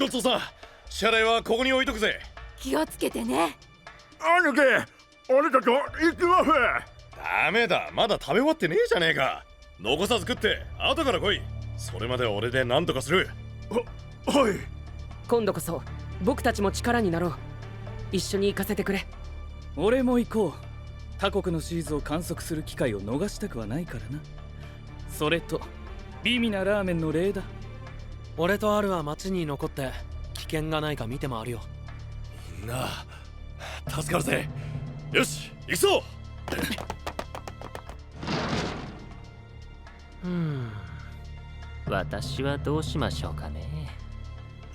ごちそうさん、支払いはここに置いとくぜ。気をつけてね。兄貴、俺たちは行きます。ダメだ、まだ食べ終わってねえじゃねえか。残さず食って後から来い。それまで俺で何とかする。はい。今度こそ僕たちも力になろう。一緒に行かせてくれ。俺も行こう。他国のシーズを観測する機会を逃したくはないからな。それと美味なラーメンの例だ。俺とアルは町に残って危険がないか見て回るよ。みんな助かるぜ。よし行くぞ。私はどうしましょうかね。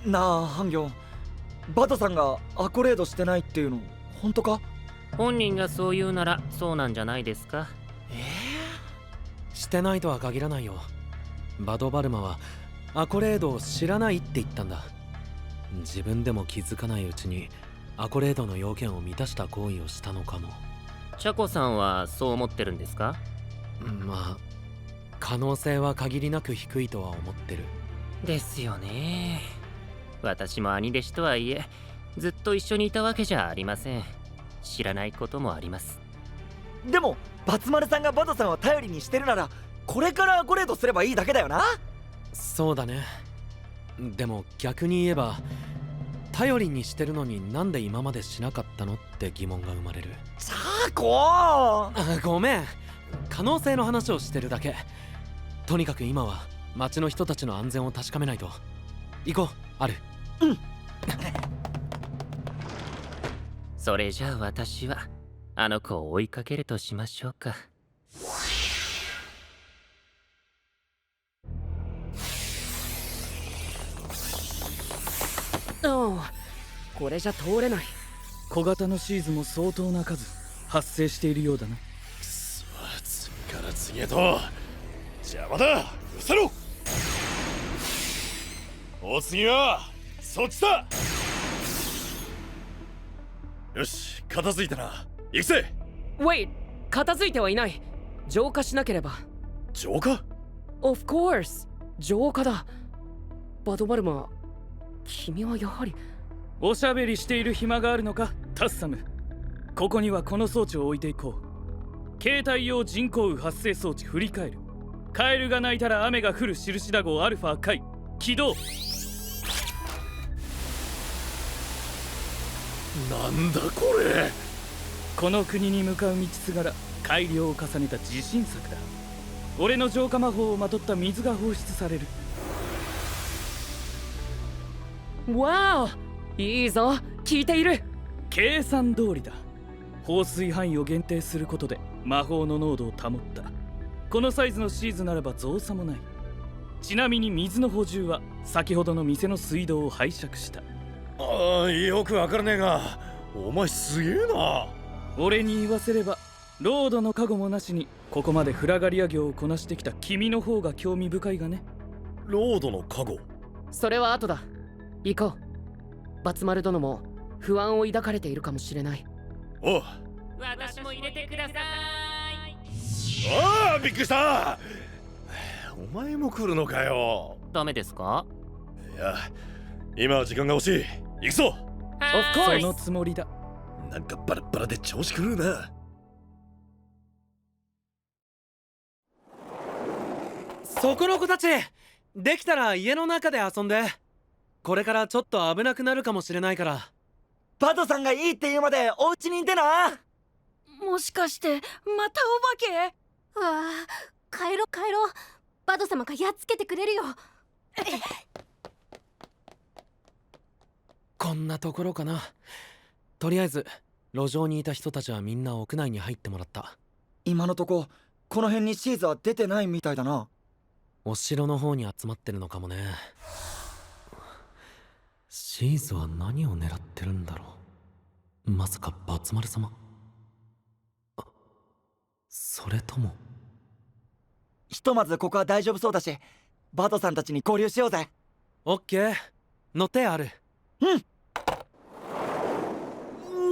なあハンギョン、バトさんがアコレードしてないっていうの本当か？本人がそう言うならそうなんじゃないですか。してないとは限らないよ。バドバルマはアコレードを知らないって言ったんだ。自分でも気づかないうちにアコレードの要件を満たした行為をしたのかも。チャコさんはそう思ってるんですか？まあ可能性は限りなく低いとは思ってる。ですよね。私も兄弟子とはいえずっと一緒にいたわけじゃありません。知らないこともあります。でもバツマルさんがバトさんを頼りにしてるならこれからアコレードすればいいだけだよな。そうだね。でも逆に言えば頼りにしてるのになんで今までしなかったのって疑問が生まれる。チャコー、ごめん、可能性の話をしてるだけ。とにかく今は町の人たちの安全を確かめないと。行こう、アル。うん。それじゃあ私はあの子を追いかけるとしましょうか。ああ、これじゃ通れない。小型のシーズも相当な数発生しているようだな。くそ、次から次へと邪魔だ。うせろ。お次はそっちだ。よし、片付いたな。行くぜ。ウェイ、片付いてはいない。浄化しなければ。浄化？ Of course、浄化だ。バドバルマ、君はやはり。おしゃべりしている暇があるのか、タッサム。ここにはこの装置を置いていこう。携帯用人工雨発生装置振り返る。カエルが鳴いたら雨が降る印だ号アルファ回起動。なんだこれ。この国に向かう道すがら改良を重ねた自信作だ。俺の浄化魔法をまとった水が放出される。わお、いいぞ、聞いている。計算通りだ。放水範囲を限定することで魔法の濃度を保った。このサイズのシーズならば造作もない。ちなみに水の補充は先ほどの店の水道を拝借した。ああ、よくわからねえが、お前すげえな。俺に言わせればロードの加護もなしにここまでフラガリア業をこなしてきた君の方が興味深いがね。ロードの加護？それは後だ。行こう。バツマル殿も不安を抱かれているかもしれない。おう、私も入れてください。ああ、びっくりした。お前も来るのかよ。ダメですか？いや、今は時間が欲しい。行くぞ。そのつもりだ。なんかバラバラで調子狂うな。そこの子たち、できたら家の中で遊んで。これからちょっと危なくなるかもしれないから。バトさんがいいって言うまでお家にいてな。もしかしてまたお化け？わあ、帰ろ帰ろう。バド様がやっつけてくれるよ。こんなところかな。とりあえず路上にいた人たちはみんな屋内に入ってもらった。今のとここの辺にシーズは出てないみたいだな。お城の方に集まってるのかもね。シーズは何を狙ってるんだろう。まさかバツマル様？それとも。ひとまずここは大丈夫そうだし、バトさんたちに合流しようぜ。オッケー、乗ってある。うん。う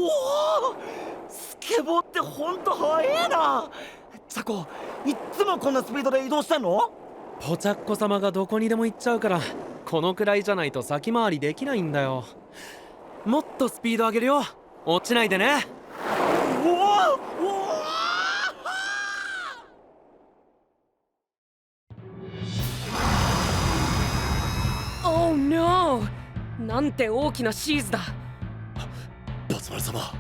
おー、スケボーってほんと速えな。チャコ、いっつもこんなスピードで移動してんの？ポチャッコ様がどこにでも行っちゃうからこのくらいじゃないと先回りできないんだよ。もっとスピード上げるよ。落ちないでね。Oh no! なんて大きなシーズだ。バツ丸様、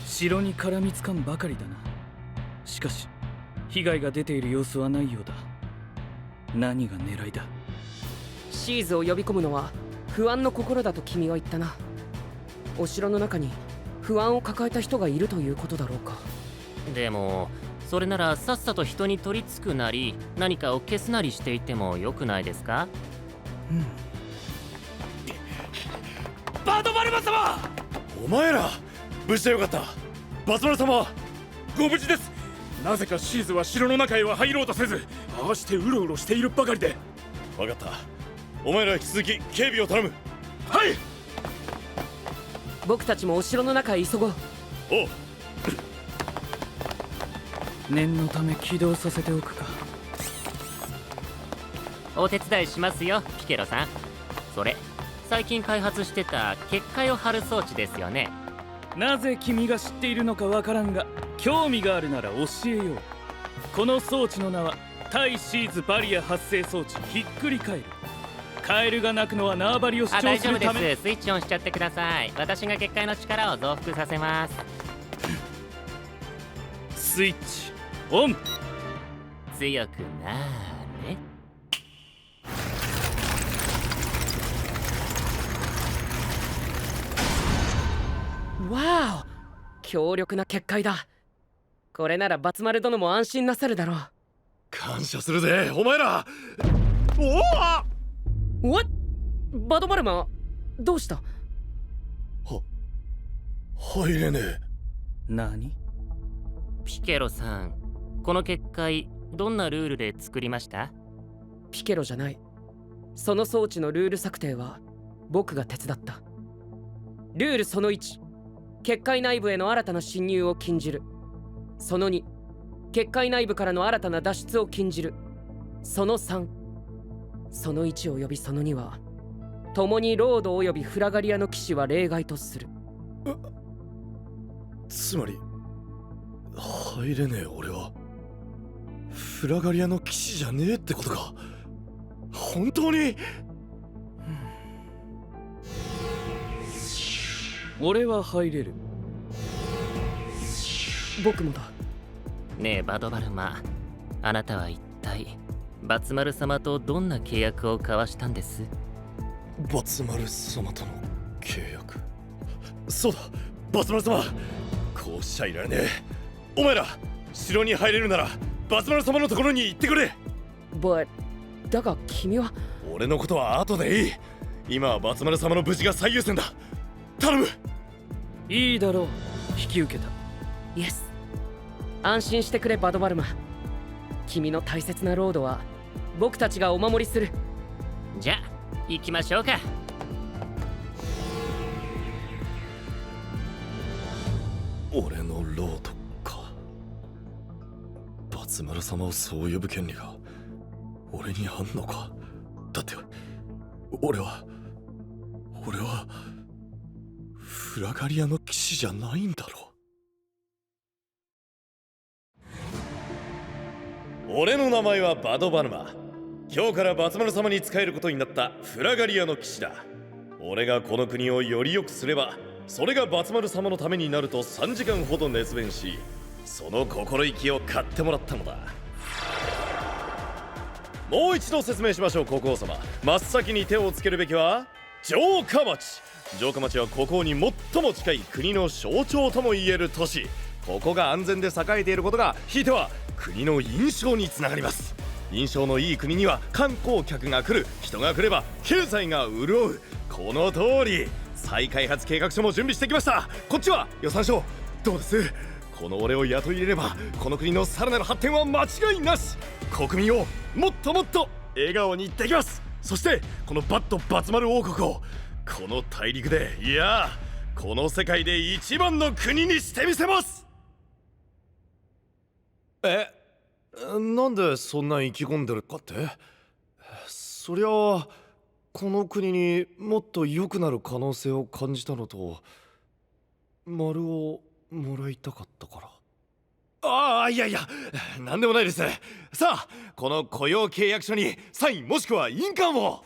城に絡みつかんばかりだな。しかし被害が出ている様子はないようだ。何が狙いだ？シーズを呼び込むのは不安の心だと君は言ったな。お城の中に不安を抱えた人がいるということだろうか。でもそれならさっさと人に取り付くなり何かを消すなりしていてもよくないですか？バドバルマ様！お前ら無事でよかった。バツ丸様、ご無事です。なぜかシーズは城の中へは入ろうとせず、ああしてうろうろしているばかりで。分かった。お前ら引き続き警備を頼む。はい。僕たちもお城の中へ急ごう。おう。念のため起動させておくか。お手伝いしますよ、ピケロさん。それ最近開発してた結界を張る装置ですよね。なぜ君が知っているのかわからんが、興味があるなら教えよう。この装置の名は対シーズバリア発生装置ひっくり返る。カエルが鳴くのは縄張りを主張大す丈夫でるため。す。スイッチオンしちゃってください。私が結界の力を増幅させます。スイッチオン。強くなーね。わお、強力な結界だ。これならバツ丸殿も安心なさるだろう。感謝するぜ、お前ら。おっ、バドバルマどうした？入れねえ。何？ピケロさん、この結界どんなルールで作りました？ピケロじゃない。その装置のルール策定は僕が手伝った。ルールその1、結界内部への新たな侵入を禁じる。その2、結界内部からの新たな脱出を禁じる。その3、その1およびその2は共にロードおよびフラガリアの騎士は例外とする。つまり入れねえ俺はフラガリアの騎士じゃねえってことか。本当に？俺は入れる。僕もだ。ねえバドバルマ、あなたは一体バツ丸様とどんな契約を交わしたんです？バツ丸様との契約。そうだ、バツ丸様、こうしちゃいられねえ。お前ら城に入れるならバツ丸様のところに行ってくれ。だが君は。俺のことは後でいい。今はバツ丸様の無事が最優先だ。頼む。いいだろう、引き受けた。イエス。安心してくれバドバルマ。君の大切なロードは僕たちがお守りする。じゃあ行きましょうか。俺のロードか。バツ丸様をそう呼ぶ権利が俺にあんのか。だって俺はフラガリアの騎士じゃないんだろう。俺の名前はバドバルマ。今日からバツ丸様に仕えることになったフラガリアの騎士だ。俺がこの国をより良くすればそれがバツ丸様のためになると3時間ほど熱弁し、その心意気を買ってもらったのだ。もう一度説明しましょう国王様。真っ先に手をつけるべきは城下町。城下町は国王に最も近い国の象徴ともいえる都市。ここが安全で栄えていることがひいては国の印象につながります。印象のいい国には観光客が来る、人が来れば経済が潤う。この通り再開発計画書も準備してきました。こっちは予算書。どうです？この俺を雇い入れればこの国のさらなる発展は間違いなし。国民をもっともっと笑顔にできます。そしてこのバッドバツ丸王国をこの大陸で、いやこの世界で一番の国にしてみせます。なんでそんな意気込んでるかって？そりゃこの国にもっと良くなる可能性を感じたのと丸をもらいたかったから。ああ、いやいや、なんでもないです。さあ、この雇用契約書にサインもしくは印鑑を。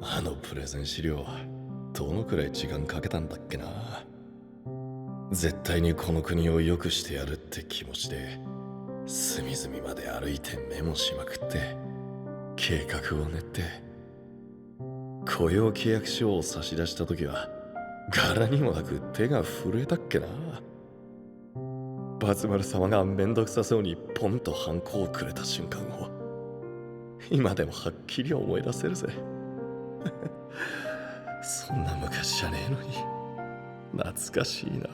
あのプレゼン資料どのくらい時間かけたんだっけな。絶対にこの国を良くしてやるって気持ちで隅々まで歩いてメモしまくって計画を練って、雇用契約書を差し出した時は柄にもなく手が震えたっけな。バツ丸様がめんどくさそうにポンとハンコをくれた瞬間を今でもはっきり思い出せるぜ。そんな昔じゃねえのに懐かしいな。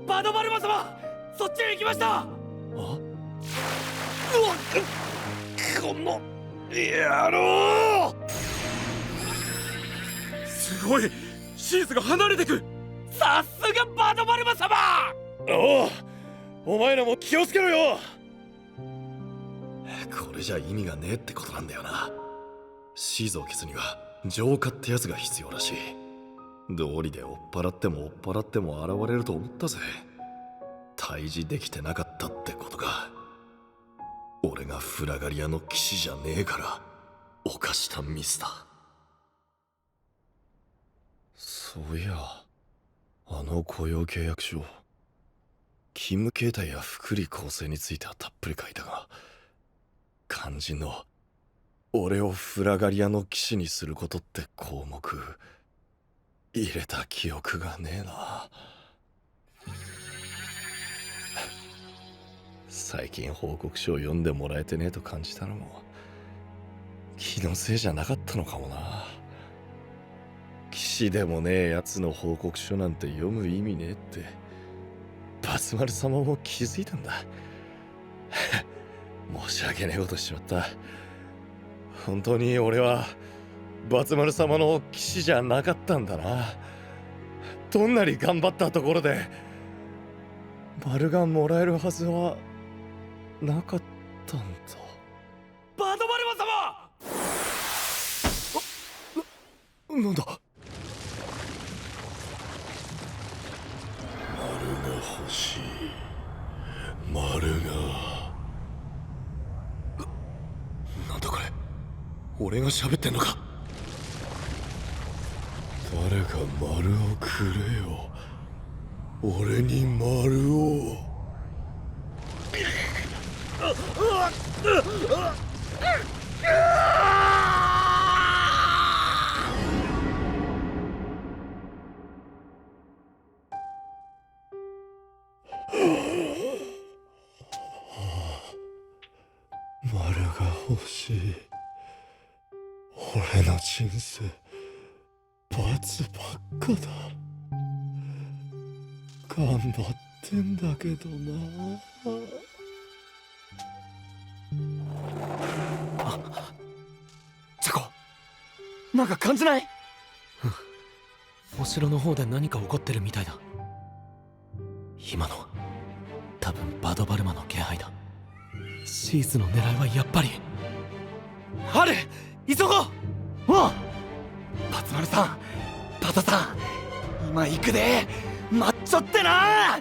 バドバルマ様、そっちへ行きました。この野郎！すごい、シーズが離れてく。さすがバドバルマ様。お前らも気をつけろよ。これじゃ意味がねえってことなんだよな。シーズを消すには浄化ってやつが必要らしい。道理で追っ払っても現れると思ったぜ。退治できてなかったってことか。俺がフラガリアの騎士じゃねえから犯したミスだ。そういや、あの雇用契約書、勤務形態や福利厚生についてはたっぷり書いたが、肝心の俺をフラガリアの騎士にすることって項目入れた記憶がねえな。最近報告書を読んでもらえてねえと感じたのも気のせいじゃなかったのかもな。騎士でもねえやつの報告書なんて読む意味ねえってバツ丸様も気づいたんだ。申し訳ねえことしちまった。本当に俺はバツ丸様の騎士じゃなかったんだな。どんなに頑張ったところで丸がもらえるはずはなかったんだ。バドバルマ様。なんだ。丸が欲しい。丸が。なんだこれ。俺が喋ってんのか。誰か丸をくれよ。俺に丸を。丸が欲しい。俺の人生罰ばっかだ。頑張ってんだけどな。チャコ、なんか感じない？お城の方で何か起こってるみたいだ。今の多分バドバルマの気配だ。シーズの狙いはやっぱりある。急ごう。バツ丸さん、バトさん、今行くで。待っちょってな。